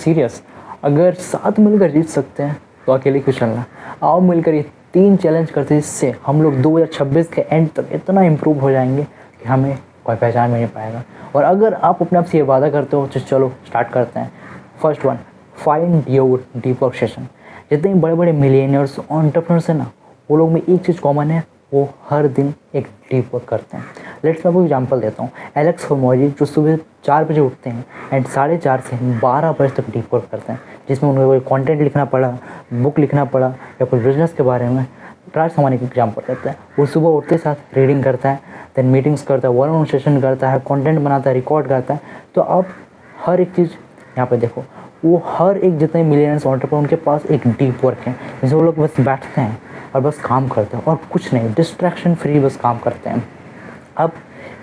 Serious. अगर साथ मिलकर जीत सकते हैं तो अकेले क्यों चलना। आओ मिलकर ये 3 चैलेंज करते हैं, जिससे हम लोग 2026 के एंड तक इतना इम्प्रूव हो जाएंगे कि हमें कोई पहचान में नहीं पाएगा। और अगर आप अपने आप से ये वादा करते हो तो चलो स्टार्ट करते हैं। First one, find your deep work session. जितने बड़े बड़े मिलियनर्स एंटरप्रेन्योर्स हैं ना, वो लोग में एक चीज़ कॉमन है, वो हर दिन एक डीप वर्क करते हैं। लेट्स मैं आपको एग्जांपल देता हूँ। एलेक्स हर्मोजी जो सुबह 4 बजे उठते हैं एंड 4:30 से 12 बजे तक डीप वर्क करते हैं, जिसमें उन्हें कोई कंटेंट लिखना पड़ा, बुक लिखना पड़ा या कोई बिजनेस के बारे में। राज समानी का एग्जाम्पल देता है, वो सुबह उठते साथ रीडिंग करता है, देन मीटिंग्स करता है, वन ऑन सेशन करता है, कंटेंट बनाता है, रिकॉर्ड करता है। तो आप हर एक चीज़ यहाँ पे देखो, वो हर एक जितने मिलियनर्स एंटरप्रेन्योर उनके पास एक डीप वर्क है, जिसमें वो लोग बस बैठते हैं और बस काम करते हैं और कुछ नहीं, डिस्ट्रैक्शन फ्री बस काम करते हैं। अब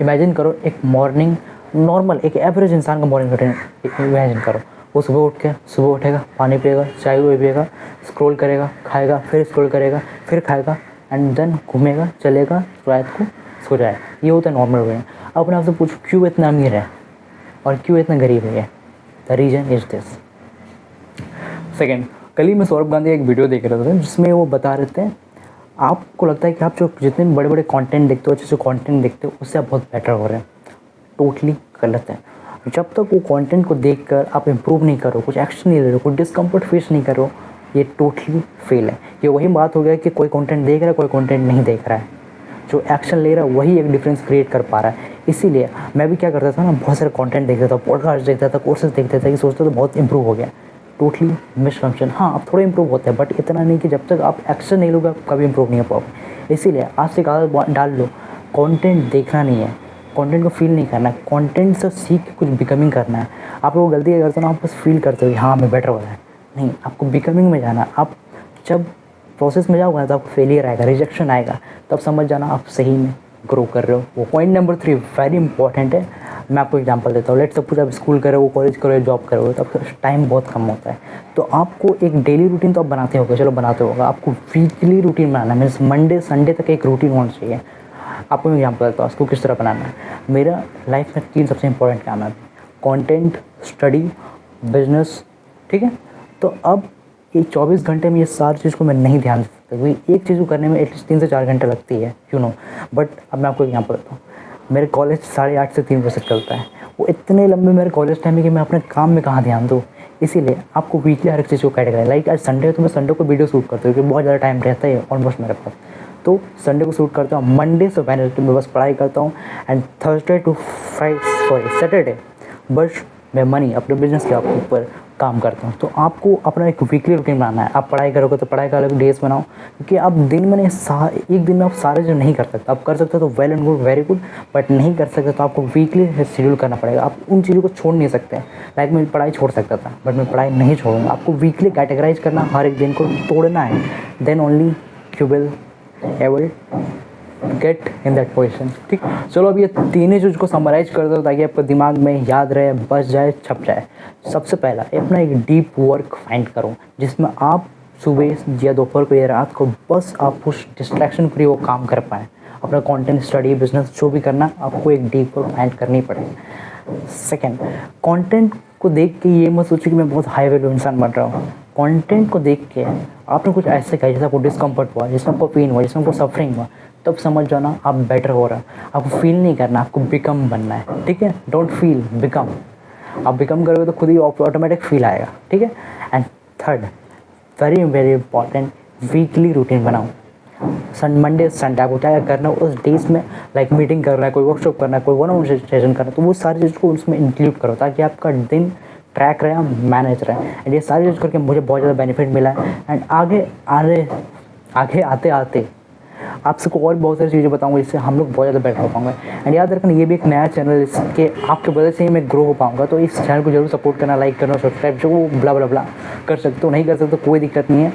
इमेजिन करो एक मॉर्निंग नॉर्मल एक एवरेज इंसान का मॉर्निंग रूटीन इमेजिन करो। वो सुबह उठेगा, पानी पिएगा, चाय पिएगा, स्क्रॉल करेगा, खाएगा, फिर स्क्रॉल करेगा, फिर खाएगा एंड देन घूमेगा, चलेगा, रात को सो जाए। ये होता है नॉर्मल रूटीन। अपने आप से पूछो क्यों इतना अमीर है और क्यों इतना गरीब है। The reason is this. Second, कल ही मैं सौरभ गांधी एक वीडियो देख रहा था जिसमें वो बता रहे थे, आपको लगता है कि आप जो जितने बड़े बड़े कंटेंट देखते हो, अच्छे से कंटेंट देखते हो, उससे आप बहुत बेटर हो रहे हैं। टोटली गलत है। जब तक वो कंटेंट को देखकर आप इम्प्रूव नहीं करो, कुछ एक्शन नहीं ले रहे, कोई डिस्कम्फर्ट फेस नहीं करो, ये टोटली फेल है। ये वही बात हो गया कि कोई कंटेंट देख रहा है, कोई कंटेंट नहीं देख रहा है। जो एक्शन ले रहा है वही एक डिफरेंस क्रिएट कर पा रहा है। इसीलिए मैं भी क्या करता था ना, बहुत सारे कंटेंट देखता था, पॉडकास्ट देखता था, कोर्सेज देखता था कि सोचता था बहुत इंप्रूव हो गया। Totally misconception. हाँ, अब थोड़ा इंप्रूव होता है बट इतना नहीं कि जब तक आप एक्शन नहीं लोगे आप कभी इंप्रूव नहीं हो पाओगे। इसीलिए आज से एक आदत डाल लो, कंटेंट देखना नहीं है, कंटेंट को फील नहीं करना है, कंटेंट से सीख के कुछ बिकमिंग करना है। आप लोग गलती क्या करते हो ना, आप बस फील करते हो कि हाँ मैं बेटर हो रहा है। नहीं, आपको बिकमिंग में जाना। आप जब प्रोसेस में जाओगे तो आपको फेलियर आएगा, रिजेक्शन आएगा, तब समझ जाना आप सही में ग्रो कर रहे हो। वो पॉइंट नंबर 3 वेरी इंपॉर्टेंट है। मैं आपको एग्जांपल देता हूँ। लेट्स सपोज आप स्कूल कर रहे हो, कॉलेज करो, जॉब करो, तब टाइम बहुत कम होता है। तो आपको एक डेली रूटीन तो आप बनाते होगे, चलो बनाते होगा, आपको वीकली रूटीन बनाना है। मीन्स मंडे संडे तक एक रूटीन होना चाहिए। आपको मैं एग्जांपल देता हूँ उसको किस तरह बनाना है। मेरा लाइफ में 3 सबसे इंपॉर्टेंट काम है, कंटेंट, स्टडी, बिजनेस। ठीक है, तो अब ये 24 घंटे में ये सारी चीज़ को मैं नहीं ध्यान दे सकता, क्योंकि एक चीज़ को करने में एटलीस्ट 3 से 4 घंटे लगती है, यू नो। बट अब मैं आपको एग्जांपल देता हूँ। मेरे कॉलेज 8:30 से 3 बजे तक चलता है। वो इतने लंबे मेरे कॉलेज टाइम है कि मैं अपने काम में कहाँ ध्यान दूँ। इसीलिए आपको वीकली हर एक चीज़ को कैटेगराइज, लाइक आज संडे है तो मैं संडे को वीडियो शूट करता हूँ क्योंकि बहुत ज़्यादा टाइम रहता है ऑलमोस्ट मेरे पास। तो संडे को शूट करता हूँ, मंडे से वेडनेसडे में बस पढ़ाई करता हूँ एंड थर्सडे टू सैटरडे बस मैं मनी अपने बिजनेस के ऊपर काम करता हूँ। तो आपको अपना एक वीकली रूटीन बनाना है। आप पढ़ाई करोगे तो पढ़ाई का अलग डेज बनाओ, क्योंकि आप दिन में एक दिन में आप सारे जो नहीं कर सकते। आप कर सकते हो तो well and good, very good, but नहीं कर सकते तो आपको वीकली शेड्यूल करना पड़ेगा। आप उन चीज़ों को छोड़ नहीं सकते। लाइक मैं पढ़ाई छोड़ सकता था बट मैं पढ़ाई नहीं छोड़ूंगा। आपको वीकली कैटेगराइज करना, हर एक दिन को तोड़ना है, then only you will able get in that position. ठीक, चलो अब ये 3 चीज़ को समराइज कर दो ताकि आपको दिमाग में याद रहे, बच जाए, छप जाए। सबसे पहला, अपना एक डीप वर्क फाइंड करो जिसमें आप सुबह या दोपहर को या रात को बस आप उस डिस्ट्रैक्शन फ्री वो काम कर पाएँ। अपना कंटेंट, स्टडी, बिजनेस जो भी करना, आपको एक डीप वर्क फाइंड करनी पड़ेगी। सेकेंड, कंटेंट को देख के ये मत सोचिए कि मैं बहुत हाई वैल्यू इंसान बन रहा हूँ। कंटेंट को देख के आपने कुछ ऐसे कहा जैसे आपको डिस्कम्फर्ट हुआ, जिसमें आपको पेन हुआ, जिसमें आपको सफरिंग हुआ, तब समझ जाना आप बेटर हो रहा है। आपको फील नहीं करना, आपको बिकम बनना है। ठीक है, डोंट फील, बिकम। आप बिकम करोगे तो खुद ही ऑटोमेटिक फील आएगा। ठीक है। And third, very very important, weekly routine बनाओ। मंडे संडे आपको क्या करना है उस डेज में, लाइक मीटिंग करना है, कोई वर्कशॉप करना है, कोई वन ऑन सेशन करना है, तो वो सारी चीज़ को उसमें इंक्लूड करो ताकि आपका दिन ट्रैक रहे, मैनेज रहे। एंड ये सारी चीज़ करके मुझे बहुत ज़्यादा बेनिफिट मिला है। एंड आगे आते आते आप सबको और बहुत सारी चीज़ें बताऊंगा जिससे हम लोग बहुत ज़्यादा बेटर हो पाएंगे। एंड याद रखना ये भी एक नया चैनल, इसके आपके वजह से ही मैं ग्रो हो पाऊंगा। तो इस चैनल को जरूर सपोर्ट करना, लाइक करना, सब्सक्राइब जो ब्ला ब्ला ब्ला कर सकते हो, नहीं कर सकते कोई दिक्कत नहीं है।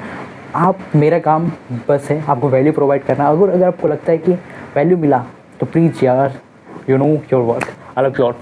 आप, मेरा काम बस है आपको वैल्यू प्रोवाइड करना। अगर आपको लगता है कि वैल्यू मिला तो प्लीज़ यार, you know your work. I love you all.